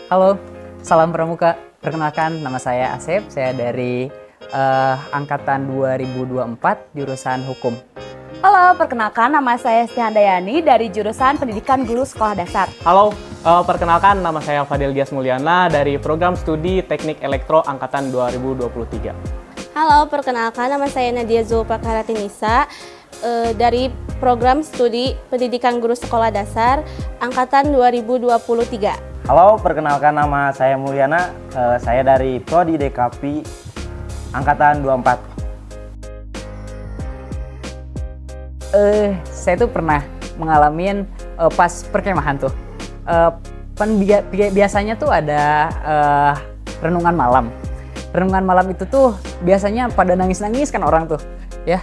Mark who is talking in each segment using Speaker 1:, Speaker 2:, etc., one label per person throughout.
Speaker 1: Halo, salam pramuka. Perkenalkan, nama saya Asep. Saya dari angkatan 2024 jurusan Hukum.
Speaker 2: Halo, perkenalkan nama saya Siti Handayani dari jurusan Pendidikan Guru Sekolah Dasar.
Speaker 3: Halo, perkenalkan nama saya Fadil Gias Mulyana dari program studi Teknik Elektro angkatan 2023.
Speaker 4: Halo, perkenalkan nama saya Nadia Zulpakaratinisa dari program studi Pendidikan Guru Sekolah Dasar angkatan 2023.
Speaker 5: Halo, perkenalkan nama saya Mulyana, saya dari Prodi DKP angkatan 24.
Speaker 1: Saya tuh pernah mengalami pas perkemahan tuh. Biasanya tuh ada renungan malam. Renungan malam itu tuh biasanya pada nangis-nangis kan orang tuh, ya.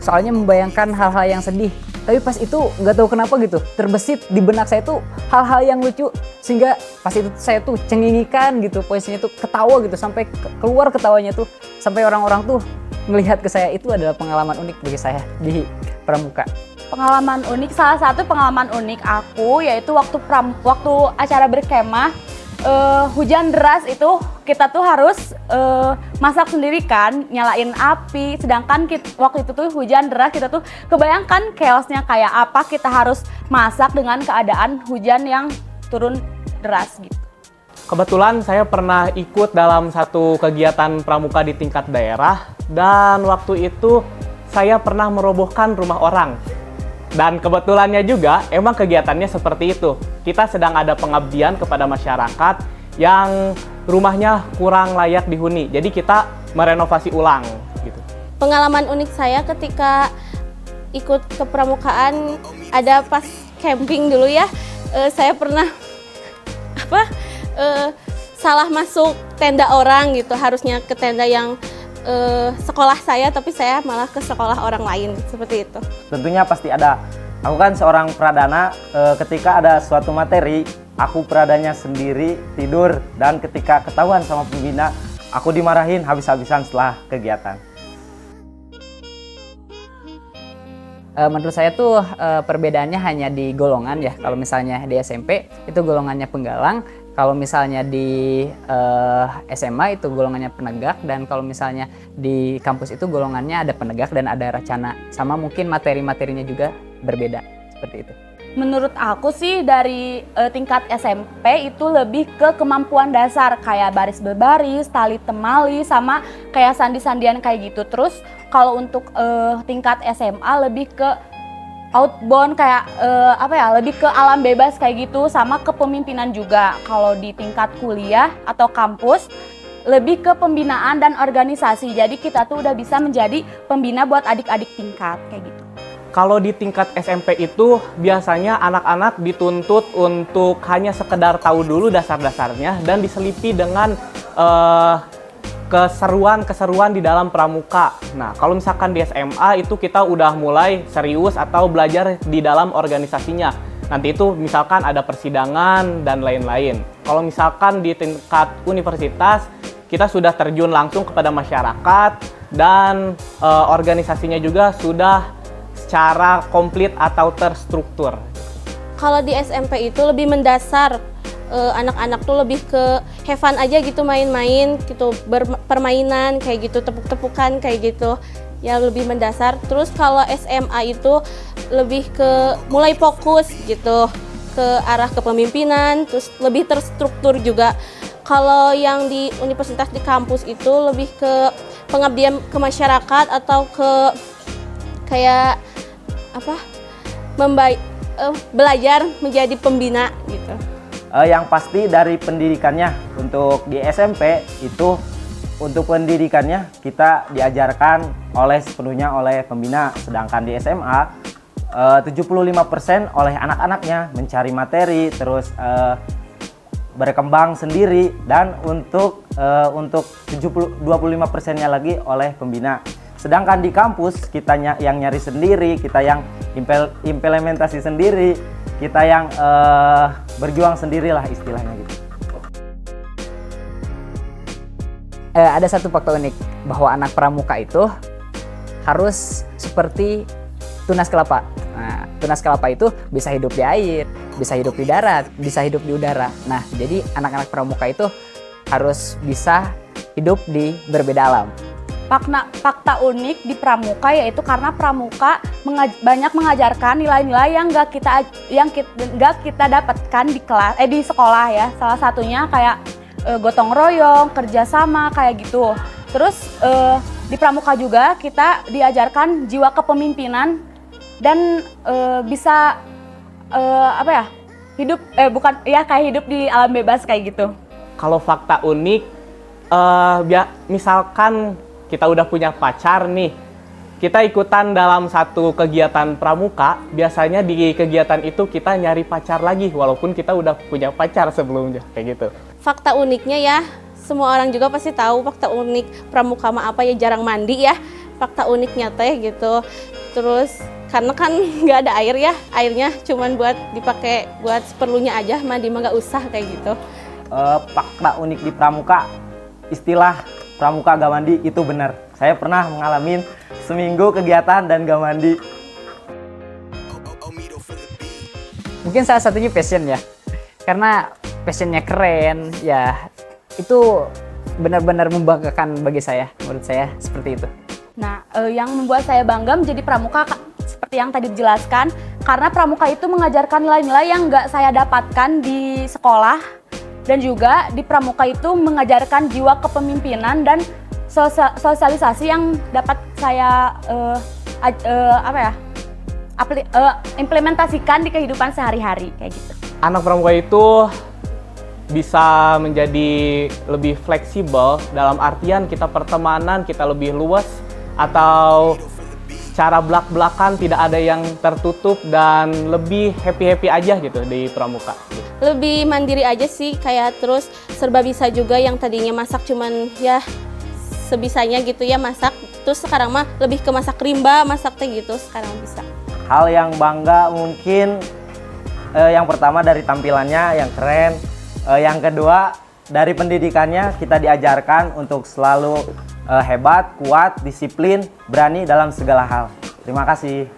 Speaker 1: Soalnya membayangkan hal-hal yang sedih. Tapi pas itu nggak tahu kenapa gitu, terbesit di benak saya tuh hal-hal yang lucu. Sehingga pas itu saya tuh cengingikan gitu, posisinya tuh ketawa gitu, sampai keluar ketawanya tuh. Sampai orang-orang tuh melihat ke saya. Itu adalah pengalaman unik bagi saya di Pramuka.
Speaker 2: Pengalaman unik, salah satu pengalaman unik aku yaitu waktu acara berkemah, hujan deras itu kita tuh harus masak sendiri kan, nyalain api. Sedangkan waktu itu tuh hujan deras, kita tuh kebayangkan chaosnya kayak apa, kita harus masak dengan keadaan hujan yang turun deras gitu.
Speaker 3: Kebetulan saya pernah ikut dalam satu kegiatan pramuka di tingkat daerah, dan waktu itu saya pernah merobohkan rumah orang. Dan kebetulannya juga emang kegiatannya seperti itu. Kita sedang ada pengabdian kepada masyarakat yang rumahnya kurang layak dihuni. Jadi kita merenovasi ulang gitu.
Speaker 4: Pengalaman unik saya ketika ikut kepramukaan ada pas camping dulu ya. Saya pernah salah masuk tenda orang gitu. Harusnya ke tenda yang sekolah saya, tapi saya malah ke sekolah orang lain, seperti itu.
Speaker 5: Tentunya pasti ada. Aku kan seorang pradana, ketika ada suatu materi, aku pradanya sendiri tidur, dan ketika ketahuan sama pembina, aku dimarahin habis-habisan setelah kegiatan.
Speaker 1: Menurut saya tuh perbedaannya hanya di golongan ya. Kalau misalnya di SMP itu golongannya penggalang, kalau misalnya di SMA itu golongannya penegak, dan kalau misalnya di kampus itu golongannya ada penegak dan ada racana. Sama mungkin materi-materinya juga berbeda, seperti itu.
Speaker 2: Menurut aku sih dari tingkat SMP itu lebih ke kemampuan dasar kayak baris berbaris, tali temali, sama kayak sandi-sandian kayak gitu. Terus kalau untuk tingkat SMA lebih ke outbound kayak lebih ke alam bebas kayak gitu, sama kepemimpinan juga. Kalau di tingkat kuliah atau kampus lebih ke pembinaan dan organisasi. Jadi kita tuh udah bisa menjadi pembina buat adik-adik tingkat kayak gitu.
Speaker 3: Kalau di tingkat SMP itu biasanya anak-anak dituntut untuk hanya sekedar tahu dulu dasar-dasarnya dan diselipi dengan keseruan-keseruan di dalam pramuka. Nah, kalau misalkan di SMA itu kita udah mulai serius atau belajar di dalam organisasinya. Nanti itu misalkan ada persidangan dan lain-lain. Kalau misalkan di tingkat universitas, kita sudah terjun langsung kepada masyarakat dan organisasinya juga sudah secara komplit atau terstruktur.
Speaker 4: Kalau di SMP itu lebih mendasar, anak-anak tuh lebih ke have fun aja gitu, main-main gitu, permainan kayak gitu, tepuk-tepukan kayak gitu, ya lebih mendasar. Terus kalau SMA itu lebih ke mulai fokus gitu ke arah kepemimpinan, terus lebih terstruktur juga. Kalau yang di universitas di kampus itu lebih ke pengabdian ke masyarakat atau ke kayak belajar menjadi pembina gitu.
Speaker 5: Yang pasti dari pendidikannya, untuk di SMP itu untuk pendidikannya kita diajarkan sepenuhnya oleh pembina, sedangkan di SMA 75% oleh anak-anaknya mencari materi, terus berkembang sendiri, dan untuk 25%-nya lagi oleh pembina. Sedangkan di kampus kita yang nyari sendiri, kita yang implementasi sendiri, kita yang berjuang sendirilah istilahnya gitu.
Speaker 1: Ada satu fakta unik bahwa anak pramuka itu harus seperti tunas kelapa. Nah, tunas kelapa itu bisa hidup di air, bisa hidup di darat, bisa hidup di udara. Nah, jadi anak-anak pramuka itu harus bisa hidup di berbeda alam.
Speaker 2: Fakta unik di pramuka yaitu karena pramuka banyak mengajarkan nilai-nilai yang nggak kita dapatkan di sekolah ya. Salah satunya kayak gotong royong, kerjasama kayak gitu. Terus di pramuka juga kita diajarkan jiwa kepemimpinan dan bisa kayak hidup di alam bebas kayak gitu.
Speaker 3: Kalau fakta unik, misalkan kita udah punya pacar nih, kita ikutan dalam satu kegiatan pramuka, biasanya di kegiatan itu kita nyari pacar lagi, walaupun kita udah punya pacar sebelumnya, kayak gitu.
Speaker 4: Fakta uniknya ya, semua orang juga pasti tahu fakta unik pramuka mah apa ya, jarang mandi ya. Fakta uniknya teh gitu. Terus karena kan nggak ada air ya, airnya cuman buat dipakai buat seperlunya aja, mandi mah nggak usah kayak gitu.
Speaker 5: Fakta unik di pramuka, istilah pramuka gak mandi itu benar. Saya pernah mengalami seminggu kegiatan dan gak mandi.
Speaker 1: Mungkin salah satunya passion ya. Karena passionnya keren, ya itu benar-benar membanggakan bagi saya. Menurut saya seperti itu.
Speaker 2: Nah, yang membuat saya bangga menjadi pramuka seperti yang tadi dijelaskan, karena pramuka itu mengajarkan nilai-nilai yang nggak saya dapatkan di sekolah. Dan juga di pramuka itu mengajarkan jiwa kepemimpinan dan sosialisasi yang dapat saya implementasikan di kehidupan sehari-hari kayak gitu.
Speaker 3: Anak pramuka itu bisa menjadi lebih fleksibel dalam artian kita pertemanan kita lebih luas atau secara belak-belakan tidak ada yang tertutup dan lebih happy-happy aja gitu di pramuka.
Speaker 4: Lebih mandiri aja sih, kayak terus serba bisa juga, yang tadinya masak cuman ya sebisanya gitu ya masak, terus sekarang mah lebih ke masak rimba, masak teh gitu, sekarang bisa.
Speaker 5: Hal yang bangga mungkin yang pertama dari tampilannya yang keren, yang kedua dari pendidikannya kita diajarkan untuk selalu hebat, kuat, disiplin, berani dalam segala hal. Terima kasih.